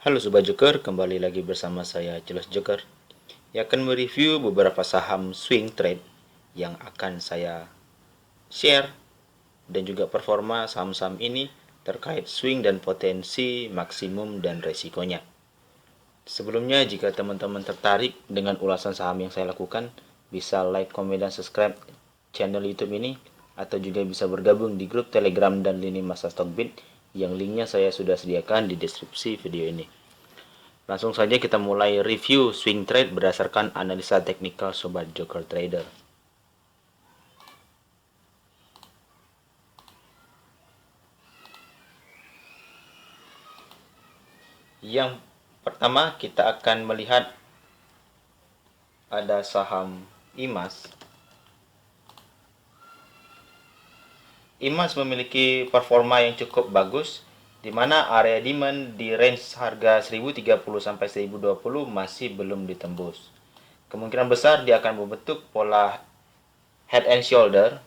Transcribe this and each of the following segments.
Halo Sobat Joker, kembali lagi bersama saya Jelas Joker yang akan mereview beberapa saham swing trade yang akan saya share dan juga performa saham-saham ini terkait swing dan potensi maksimum dan resikonya. Sebelumnya, jika teman-teman tertarik dengan ulasan saham yang saya lakukan, bisa like, komen, dan subscribe channel YouTube ini, atau juga bisa bergabung di grup Telegram dan lini masa Stockbit yang linknya saya sudah sediakan di deskripsi video ini. Langsung saja kita mulai review swing trade berdasarkan analisa teknikal Sobat Joker Trader. Yang pertama kita akan melihat ada saham IMAS. IMAS memiliki performa yang cukup bagus, di mana area demand di range harga 1030 sampai 1020 masih belum ditembus. Kemungkinan besar dia akan membentuk pola head and shoulder,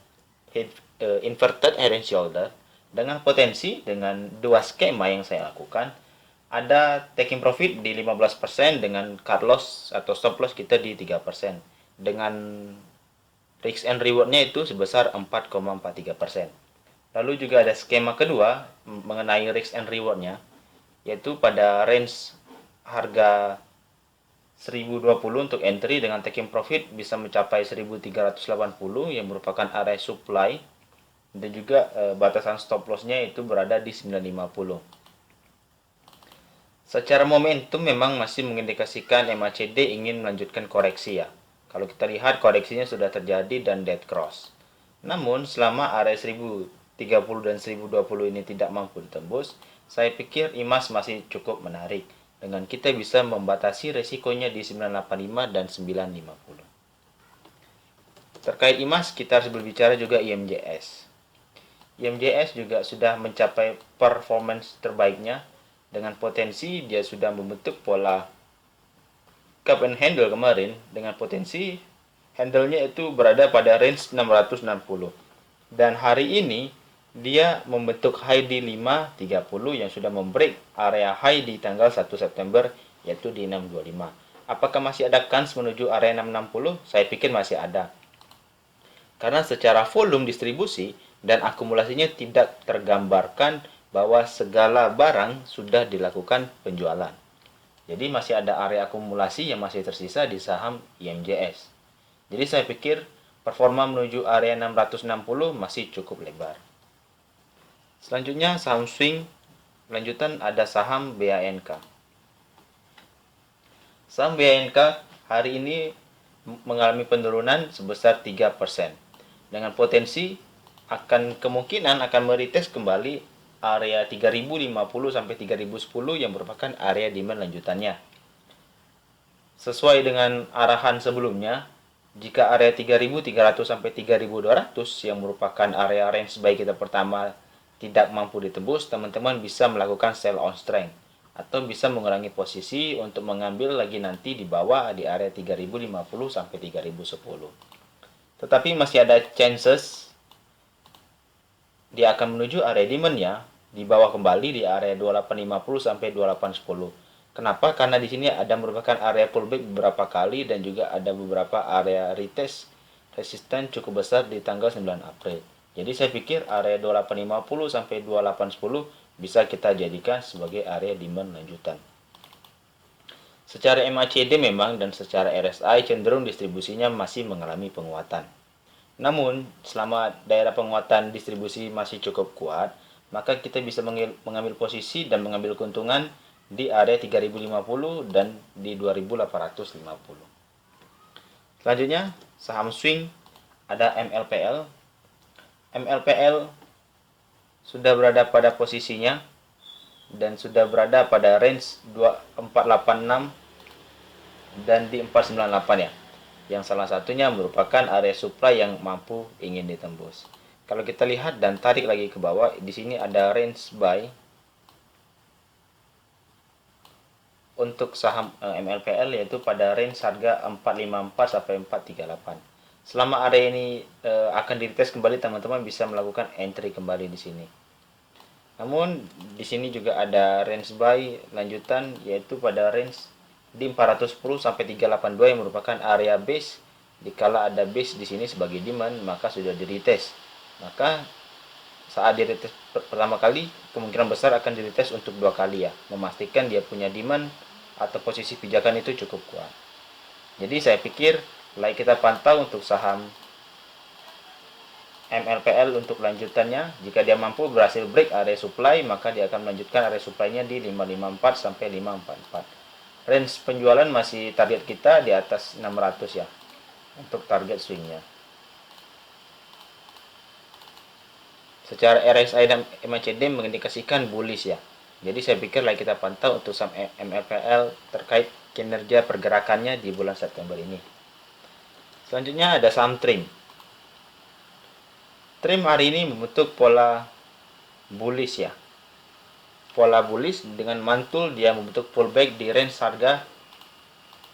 inverted head and shoulder, dengan potensi dengan dua skema yang saya lakukan. Ada taking profit di 15% dengan cut loss atau stop loss kita di 3%. Dengan risk and reward-nya itu sebesar 4,43%. Lalu juga ada skema kedua mengenai risk and reward-nya, yaitu pada range harga 1020 untuk entry dengan taking profit bisa mencapai 1380 yang merupakan area supply, dan juga batasan stop loss-nya itu berada di 950. Secara momentum memang masih mengindikasikan MACD ingin melanjutkan koreksi ya. Kalau kita lihat koreksinya sudah terjadi dan dead cross. Namun selama area 1030 dan 1020 ini tidak mampu ditembus, saya pikir IMAS masih cukup menarik dengan kita bisa membatasi resikonya di 985 dan 950. Terkait IMAS kita harus berbicara juga IMJS. IMJS juga sudah mencapai performance terbaiknya dengan potensi dia sudah membentuk pola cup and handle kemarin dengan potensi handle-nya itu berada pada range 660. Dan hari ini dia membentuk high di 530 yang sudah membreak area high di tanggal 1 September yaitu di 625. Apakah masih ada kans menuju area 660? Saya pikir masih ada. Karena secara volume distribusi dan akumulasinya tidak tergambarkan bahwa segala barang sudah dilakukan penjualan. Jadi masih ada area akumulasi yang masih tersisa di saham IMJS. Jadi saya pikir performa menuju area 660 masih cukup lebar. Selanjutnya saham swing lanjutan ada saham BANK. Saham BANK hari ini mengalami penurunan sebesar 3% dengan potensi akan kemungkinan akan meretest kembali area 3050 sampai 3010 yang merupakan area demand lanjutannya. Sesuai dengan arahan sebelumnya, jika area 3300 sampai 3200 yang merupakan area range buy kita pertama tidak mampu ditembus, teman-teman bisa melakukan sell on strength atau bisa mengurangi posisi untuk mengambil lagi nanti di bawah di area 3050 sampai 3010. Tetapi masih ada chances dia akan menuju area demand-nya di bawah kembali di area 2850 sampai 2810. Kenapa? Karena di sini ada merupakan area pullback beberapa kali dan juga ada beberapa area retest resisten cukup besar di tanggal 9 April. Jadi saya pikir area 2850 sampai 2810 bisa kita jadikan sebagai area demand lanjutan. Secara MACD memang dan secara RSI cenderung distribusinya masih mengalami penguatan. Namun, selama daerah penguatan distribusi masih cukup kuat, maka kita bisa mengambil posisi dan mengambil keuntungan di area 3050 dan di 2850. Selanjutnya, saham swing ada MLPL. MLPL sudah berada pada posisinya dan sudah berada pada range 2486 dan di 498 ya. Yang salah satunya merupakan area supply yang mampu ingin ditembus. Kalau kita lihat dan tarik lagi ke bawah, di sini ada range buy untuk saham MLPL yaitu pada range harga 454 sampai 438. Selama area ini akan dites kembali, teman-teman bisa melakukan entry kembali di sini. Namun di sini juga ada range buy lanjutan, yaitu pada range di 410 sampai 382 yang merupakan area base. Dikala ada base di sini sebagai demand, maka sudah di retest. Maka saat di retest pertama kali, kemungkinan besar akan di retest untuk 2 kali ya, memastikan dia punya demand atau posisi pijakan itu cukup kuat. Jadi saya pikir like kita pantau untuk saham MLPL untuk lanjutannya. Jika dia mampu berhasil break area supply, maka dia akan melanjutkan area supply-nya di 554 sampai 544. Range penjualan masih target kita di atas 600 ya untuk target swingnya. Secara RSI dan MACD mengindikasikan bullish ya. Jadi saya pikir like kita pantau untuk saham MLPL terkait kinerja pergerakannya di bulan September ini. Selanjutnya ada saham TRIM. TRIM hari ini membentuk pola bullish ya. Pola bullish dengan mantul dia membentuk pullback di range harga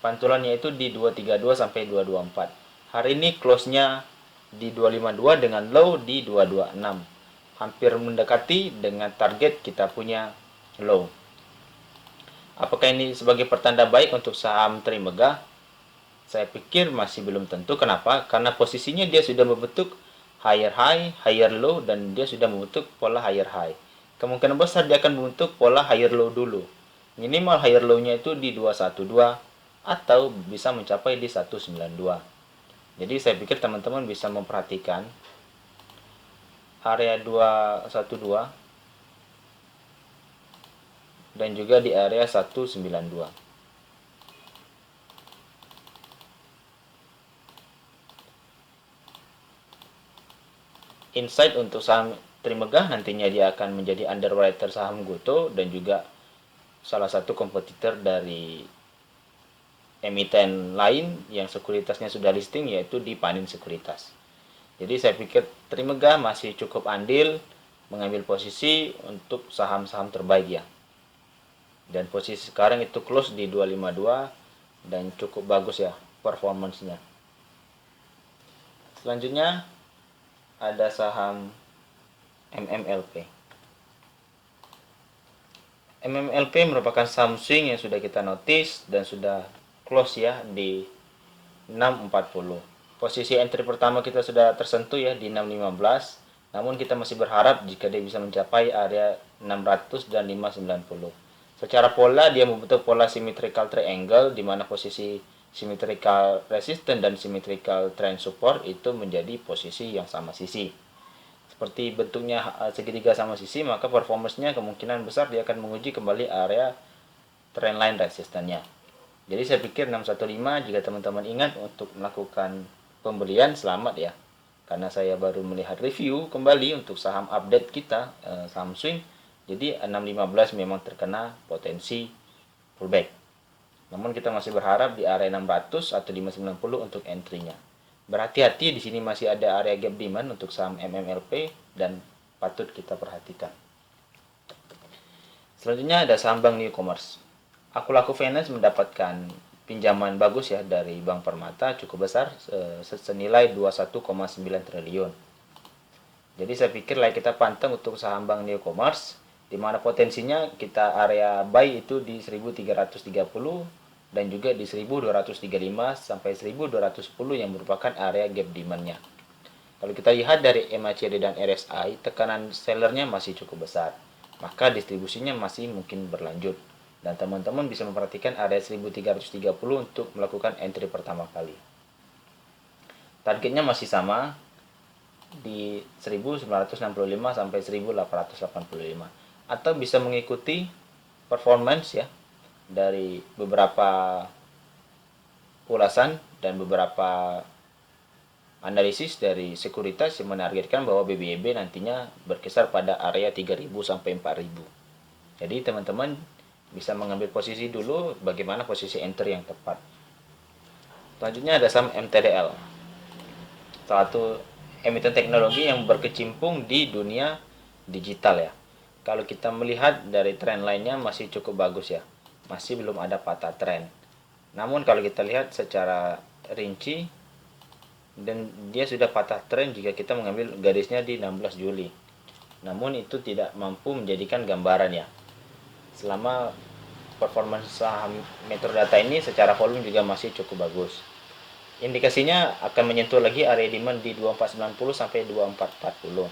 pantulannya itu di 232 sampai 224. Hari ini close-nya di 252 dengan low di 226. Hampir mendekati dengan target kita punya low. Apakah ini sebagai pertanda baik untuk saham TRIM Megah? Saya pikir masih belum tentu. Kenapa? Karena posisinya dia sudah membentuk higher high, higher low, dan dia sudah membentuk pola higher high. Kemungkinan besar dia akan membentuk pola higher low dulu. Minimal higher low-nya itu di 212 atau bisa mencapai di 192. Jadi saya pikir teman-teman bisa memperhatikan area 212 dan juga di area 192. Insight untuk saham TRIM Megah nantinya dia akan menjadi underwriter saham Gotoh dan juga salah satu kompetitor dari emiten lain yang sekuritasnya sudah listing, yaitu di Panin Sekuritas. Jadi saya pikir TRIM Megah masih cukup andil mengambil posisi untuk saham-saham terbaik ya. Dan posisi sekarang itu close di 252 dan cukup bagus ya performance-nya. Selanjutnya ada saham MMLP. MMLP merupakan saham swing yang sudah kita notice dan sudah close ya di 640. Posisi entry pertama kita sudah tersentuh ya di 615. Namun kita masih berharap jika dia bisa mencapai area 600 dan 590. Secara pola dia membentuk pola symmetrical triangle di mana posisi symmetrical resistance dan symmetrical trend support itu menjadi posisi yang sama sisi. Seperti bentuknya segitiga sama sisi, maka performance-nya kemungkinan besar dia akan menguji kembali area trendline resistance-nya. Jadi saya pikir 615 jika teman-teman ingat untuk melakukan pembelian, selamat ya. Karena saya baru melihat review kembali untuk saham update kita, saham swing. Jadi 615 memang terkena potensi pullback. Namun kita masih berharap di area 600 atau 590 untuk entry-nya. Berhati-hati, di sini masih ada area gap demand untuk saham MMLP dan patut kita perhatikan. Selanjutnya ada saham Bank New Commerce. Akulaku Finance mendapatkan pinjaman bagus ya dari Bank Permata cukup besar senilai 21,9 triliun. Jadi saya pikir kita pantang untuk saham Bank New Commerce di mana potensinya kita area buy itu di 1330 dan juga di 1235 sampai 1210 yang merupakan area gap demand-nya. Kalau kita lihat dari MACD dan RSI, tekanan sellernya masih cukup besar. Maka distribusinya masih mungkin berlanjut. Dan teman-teman bisa memperhatikan area 1330 untuk melakukan entry pertama kali. Targetnya masih sama di 1965 sampai 1885. Atau bisa mengikuti performance ya dari beberapa ulasan dan beberapa analisis dari sekuritas yang menargetkan bahwa BBIB nantinya berkisar pada area 3000 sampai 4000. Jadi teman-teman bisa mengambil posisi dulu bagaimana posisi entry yang tepat. Selanjutnya ada saham MTDL. Salah satu emiten teknologi yang berkecimpung di dunia digital ya. Kalau kita melihat dari tren lainnya masih cukup bagus ya. Masih belum ada patah tren. Namun kalau kita lihat secara rinci dan dia sudah patah tren jika kita mengambil garisnya di 16 Juli. namun itu tidak mampu menjadikan gambaran ya. Selama performance saham Metrodata ini secara volume juga masih cukup bagus. Indikasinya akan menyentuh lagi area demand di 2490 sampai 2440.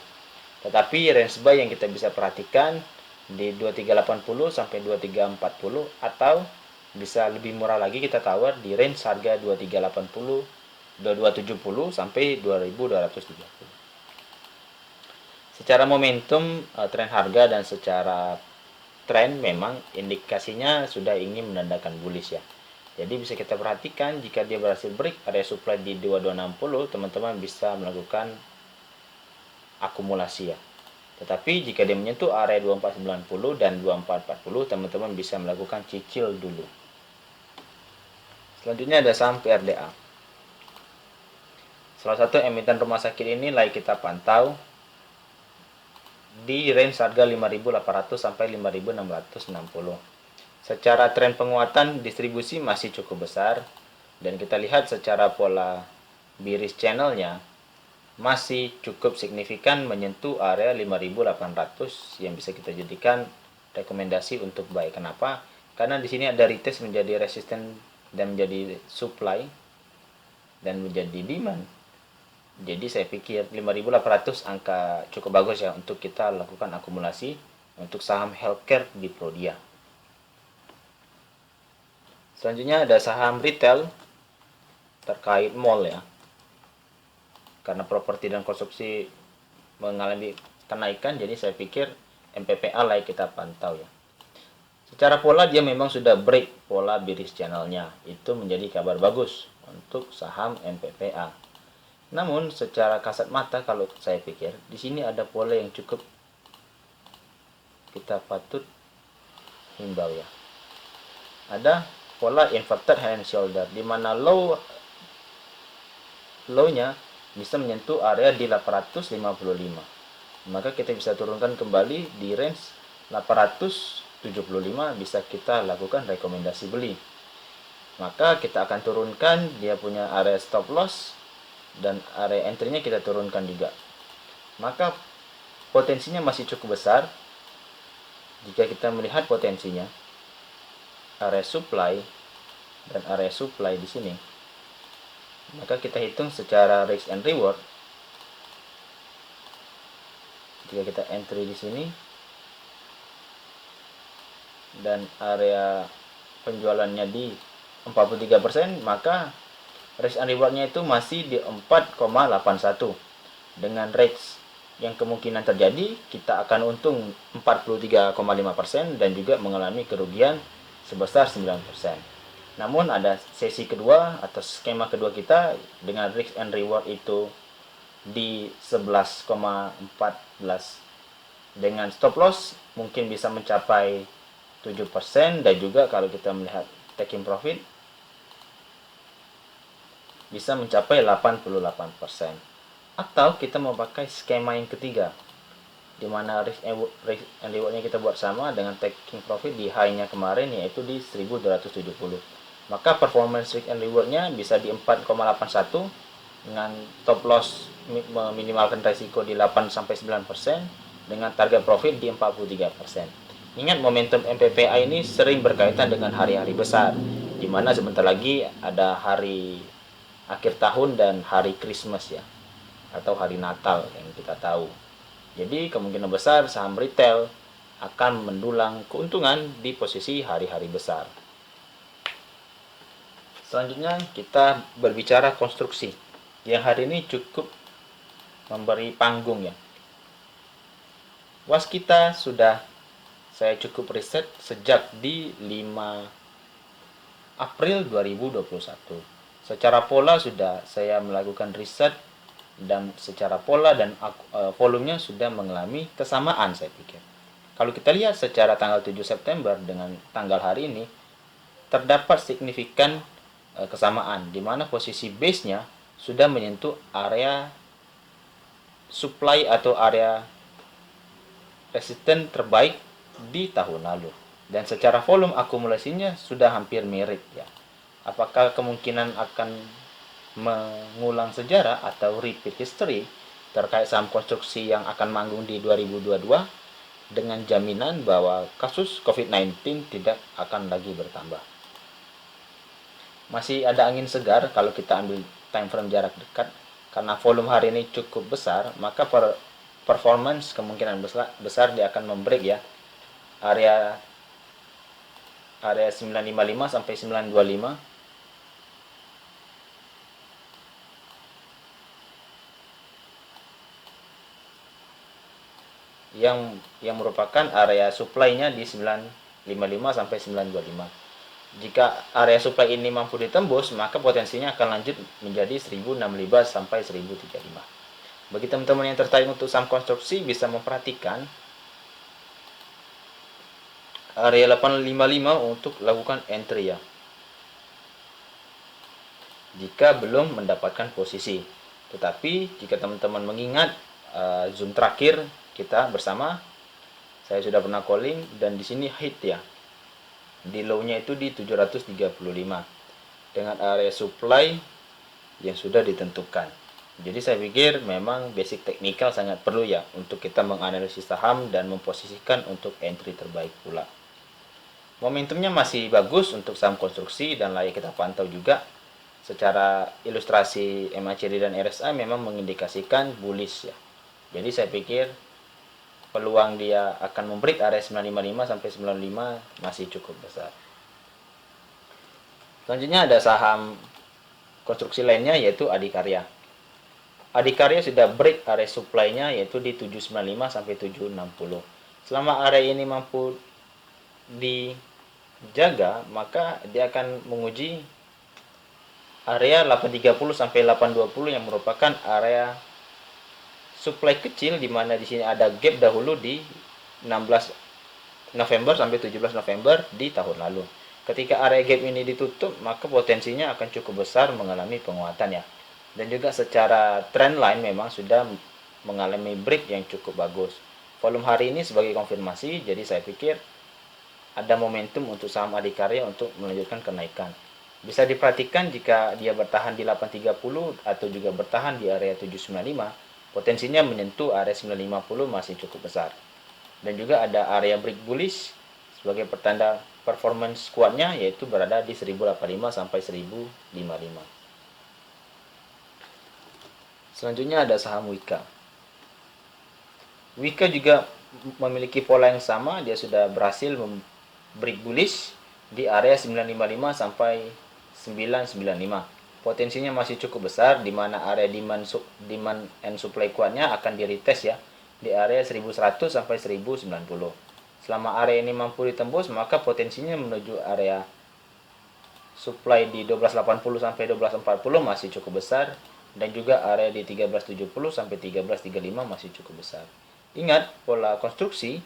Tetapi range buy yang kita bisa perhatikan di 2380 sampai 2340, atau bisa lebih murah lagi kita tawar di range harga 2380, 2270 sampai 2230. Secara momentum tren harga dan secara tren memang indikasinya sudah ingin menandakan bullish ya. Jadi bisa kita perhatikan jika dia berhasil break area supply di 2260, teman-teman bisa melakukan akumulasi ya. Tetapi jika dia menyentuh area 2490 dan 2440, teman-teman bisa melakukan cicil dulu. Selanjutnya ada saham PRDA. Salah satu emiten rumah sakit ini lagi kita pantau di range harga 5.800 sampai 5.660. Secara tren penguatan distribusi masih cukup besar, dan kita lihat secara pola bearish channelnya masih cukup signifikan menyentuh area 5.800 yang bisa kita jadikan rekomendasi untuk buy. Kenapa? Karena di sini ada retest menjadi resisten dan menjadi supply dan menjadi demand. Jadi saya pikir 5.800 angka cukup bagus ya untuk kita lakukan akumulasi untuk saham healthcare di Prodia. Selanjutnya ada saham retail terkait mall ya. Karena properti dan konstruksi mengalami kenaikan, jadi saya pikir MPPA layak kita pantau ya. Secara pola dia memang sudah break pola bearish channelnya. Itu menjadi kabar bagus untuk saham MPPA. Namun secara kasat mata kalau saya pikir di sini ada pola yang cukup kita patut himbau ya. Ada pola inverted head and shoulder di mana low-nya bisa menyentuh area di 855. Maka kita bisa turunkan kembali di range 875, bisa kita lakukan rekomendasi beli. Maka kita akan turunkan dia punya area stop loss dan area entry-nya kita turunkan juga. Maka potensinya masih cukup besar jika kita melihat potensinya area supply dan area supply di sini. Maka kita hitung secara risk and reward. Jika kita entry di sini dan area penjualannya di 43%, maka risk and rewardnya itu masih di 4,81. Dengan risk yang kemungkinan terjadi, kita akan untung 43,5% dan juga mengalami kerugian sebesar 9%. Namun ada sesi kedua atau skema kedua kita dengan risk and reward itu di 11,14 dengan stop loss mungkin bisa mencapai 7%, dan juga kalau kita melihat taking profit bisa mencapai 88%. Atau kita mau pakai skema yang ketiga di mana risk and rewardnya kita buat sama dengan taking profit di high-nya kemarin yaitu di 1270. Maka performance risk and rewardnya bisa di 4,81 dengan top loss meminimalkan resiko di 8-9% dengan target profit di 43%. Ingat momentum MPPA ini sering berkaitan dengan hari-hari besar, di mana sebentar lagi ada hari akhir tahun dan hari Christmas ya, atau hari Natal yang kita tahu. Jadi kemungkinan besar saham retail akan mendulang keuntungan di posisi hari-hari besar. Selanjutnya kita berbicara konstruksi yang hari ini cukup memberi panggung ya. Waskita sudah saya cukup riset sejak di 5 April 2021. Secara pola sudah saya melakukan riset dan secara pola dan volumenya sudah mengalami kesamaan saya pikir. Kalau kita lihat secara tanggal 7 September dengan tanggal hari ini terdapat signifikan kesamaan di mana posisi base-nya sudah menyentuh area supply atau area resisten terbaik di tahun lalu, dan secara volume akumulasinya sudah hampir mirip ya. Apakah kemungkinan akan mengulang sejarah atau repeat history? terkait saham konstruksi yang akan manggung di 2022 dengan jaminan bahwa kasus COVID-19 tidak akan lagi bertambah. Masih ada angin segar kalau kita ambil time frame jarak dekat, karena volume hari ini cukup besar, maka performance kemungkinan besar dia akan membreak ya area 955 sampai 925, yang merupakan area supply-nya di 955 sampai 925. Jika area supply ini mampu ditembus, maka potensinya akan lanjut menjadi 1065 sampai 1035. Bagi teman-teman yang tertarik untuk saham konstruksi, bisa memperhatikan area 855 untuk lakukan entry ya, jika belum mendapatkan posisi. Tetapi jika teman-teman mengingat Zoom terakhir kita bersama, saya sudah pernah calling dan di sini hit ya, di low-nya itu di 735 dengan area supply yang sudah ditentukan. Jadi saya pikir memang basic teknikal sangat perlu ya untuk kita menganalisis saham dan memposisikan untuk entry terbaik pula. Momentumnya masih bagus untuk saham konstruksi dan layak kita pantau juga. Secara ilustrasi MACD dan RSI memang mengindikasikan bullish ya. Jadi saya pikir peluang dia akan membreak area 955 sampai 95 masih cukup besar. Selanjutnya ada saham konstruksi lainnya yaitu Adikarya. Adikarya sudah break area supply-nya yaitu di 795 sampai 760. Selama area ini mampu dijaga, maka dia akan menguji area 830 sampai 820 yang merupakan area supply kecil, di mana di sini ada gap dahulu di 16 November sampai 17 November di tahun lalu. Ketika area gap ini ditutup, maka potensinya akan cukup besar mengalami penguatan ya. Dan juga secara trend line memang sudah mengalami break yang cukup bagus. Volume hari ini sebagai konfirmasi, jadi saya pikir ada momentum untuk saham Adikarya untuk melanjutkan kenaikan. Bisa diperhatikan jika dia bertahan di 830 atau juga bertahan di area 795, potensinya menyentuh area 950 masih cukup besar. Dan juga ada area break bullish sebagai pertanda performance kuatnya, yaitu berada di 1085 sampai 1055. Selanjutnya ada saham Wika. Wika juga memiliki pola yang sama, dia sudah berhasil break bullish di area 955 sampai 995. Potensinya masih cukup besar, di mana area demand and supply kuatnya akan di retest ya di area 1100 sampai 1090. Selama area ini mampu ditembus, maka potensinya menuju area supply di 1280 sampai 1240 masih cukup besar, dan juga area di 1370 sampai 1335 masih cukup besar. Ingat, pola konstruksi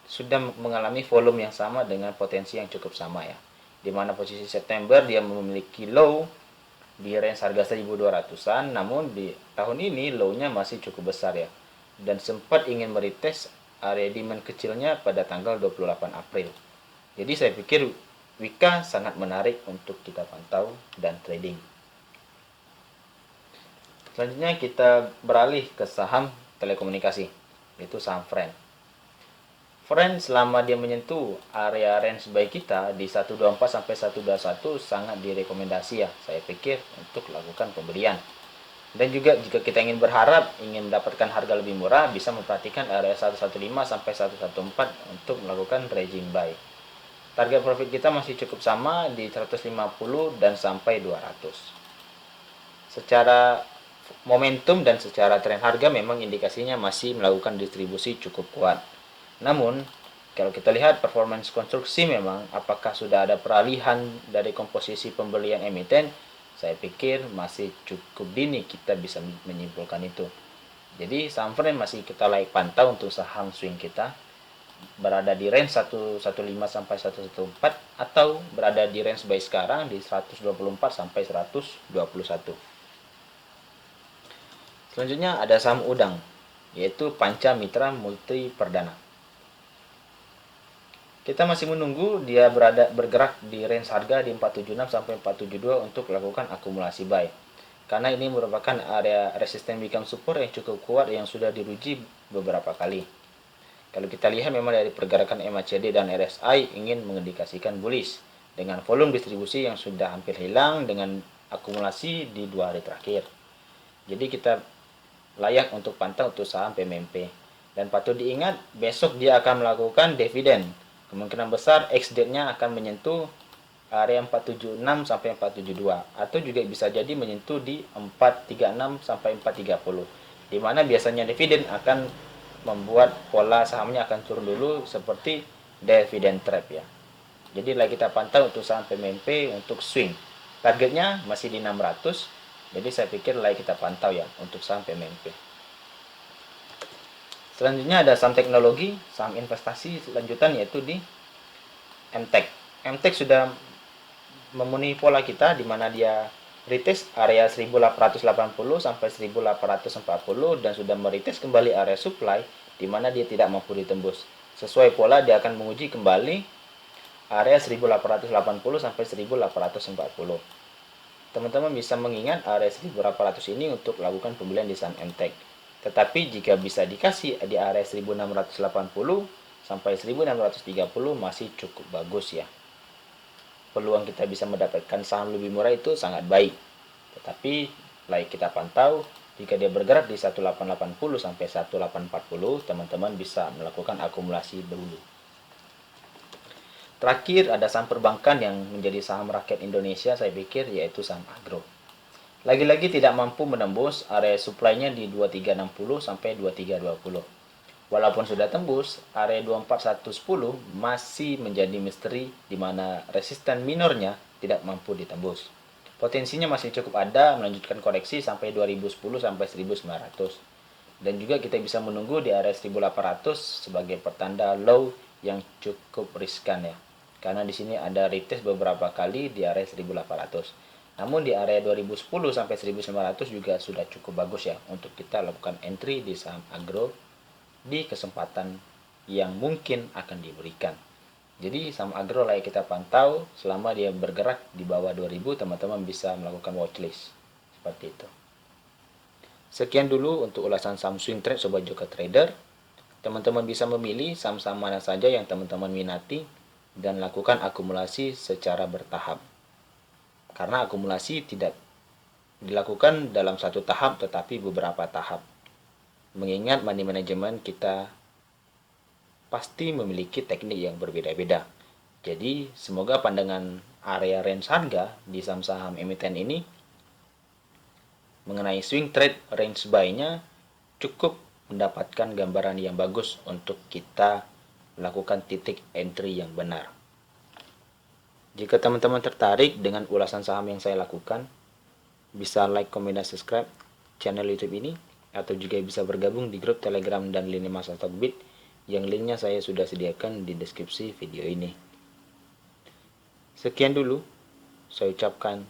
sudah mengalami volume yang sama dengan potensi yang cukup sama ya. Di mana posisi September dia memiliki low di range harga 1200-an, namun di tahun ini low-nya masih cukup besar ya. Dan sempat ingin meretest area demand kecilnya pada tanggal 28 April. Jadi saya pikir Wika sangat menarik untuk kita pantau dan trading. Selanjutnya kita beralih ke saham telekomunikasi, yaitu saham Friend. Friend selama dia menyentuh area range buy kita di 124 sampai 121 sangat direkomendasi ya, saya pikir untuk lakukan pembelian. Dan juga jika kita ingin mendapatkan harga lebih murah, bisa memperhatikan area 115 sampai 114 untuk melakukan raging buy. Target profit kita masih cukup sama di 150 dan sampai 200. Secara momentum dan secara tren harga memang indikasinya masih melakukan distribusi cukup kuat. Namun kalau kita lihat performance konstruksi, memang apakah sudah ada peralihan dari komposisi pembelian emiten, saya pikir masih cukup dini kita bisa menyimpulkan itu. Jadi saham Friend masih kita layak pantau untuk saham swing kita, berada di range 115 sampai 114 atau berada di range buy sekarang di 124 sampai 121. Selanjutnya ada saham udang, yaitu Panca Mitra Multi Perdana. Kita masih menunggu dia bergerak di range harga di 476 sampai 472 untuk melakukan akumulasi buy. karena ini merupakan area resisten weekend support yang cukup kuat yang sudah diuji beberapa kali. Kalau kita lihat memang dari pergerakan MACD dan RSI ingin mengindikasikan bullish dengan volume distribusi yang sudah hampir hilang dengan akumulasi di 2 hari terakhir. Jadi kita layak untuk pantau untuk saham PMMP. Dan patut diingat besok dia akan melakukan dividen. Kemungkinan besar ex-date-nya akan menyentuh area 476 sampai 472 atau juga bisa jadi menyentuh di 436 sampai 430. Di mana biasanya dividen akan membuat pola sahamnya akan turun dulu seperti dividend trap ya. Jadi lagi kita pantau untuk saham PMMP untuk swing. Targetnya masih di 600. Jadi saya pikir lagi kita pantau ya untuk saham PMMP. Selanjutnya ada saham teknologi, saham investasi lanjutan yaitu di MTEK. MTEK sudah memenuhi pola kita di mana dia retest area 1880 sampai 1840 dan sudah meretest kembali area supply di mana dia tidak mampu ditembus. Sesuai pola dia akan menguji kembali area 1880 sampai 1840. Teman-teman bisa mengingat area 1800 ini untuk lakukan pembelian di saham MTEK. Tetapi jika bisa dikasih di area 1680 sampai 1630 masih cukup bagus ya. Peluang kita bisa mendapatkan saham lebih murah itu sangat baik. Tetapi like kita pantau, jika dia bergerak di 1880 sampai 1840, teman-teman bisa melakukan akumulasi dulu. Terakhir ada saham perbankan yang menjadi saham rakyat Indonesia saya pikir yaitu saham agro. Lagi-lagi tidak mampu menembus area supply-nya di 2360 sampai 2320. Walaupun sudah tembus, area 24110 masih menjadi misteri di mana resisten minornya tidak mampu ditembus. Potensinya masih cukup ada melanjutkan koreksi sampai 2010 sampai 1900. Dan juga kita bisa menunggu di area 1800 sebagai pertanda low yang cukup riskan ya. Karena di sini ada retest beberapa kali di area 1800. Namun di area 2010 sampai 1900 juga sudah cukup bagus ya untuk kita lakukan entry di saham agro di kesempatan yang mungkin akan diberikan. Jadi saham agro layak kita pantau selama dia bergerak di bawah 2000, teman-teman bisa melakukan watchlist. Seperti itu. Sekian dulu untuk ulasan saham swing trade Sobat Joker Trader. Teman-teman bisa memilih saham-saham mana saja yang teman-teman minati dan lakukan akumulasi secara bertahap. Karena akumulasi tidak dilakukan dalam satu tahap tetapi beberapa tahap. Mengingat money management kita pasti memiliki teknik yang berbeda-beda. Jadi semoga pandangan area range harga di saham-saham emiten ini mengenai swing trade range buy-nya cukup mendapatkan gambaran yang bagus untuk kita lakukan titik entry yang benar. Jika teman-teman tertarik dengan ulasan saham yang saya lakukan, bisa like, comment, dan subscribe channel YouTube ini, atau juga bisa bergabung di grup Telegram dan lini masa Talkbit yang linknya saya sudah sediakan di deskripsi video ini. Sekian dulu, saya ucapkan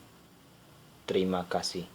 terima kasih.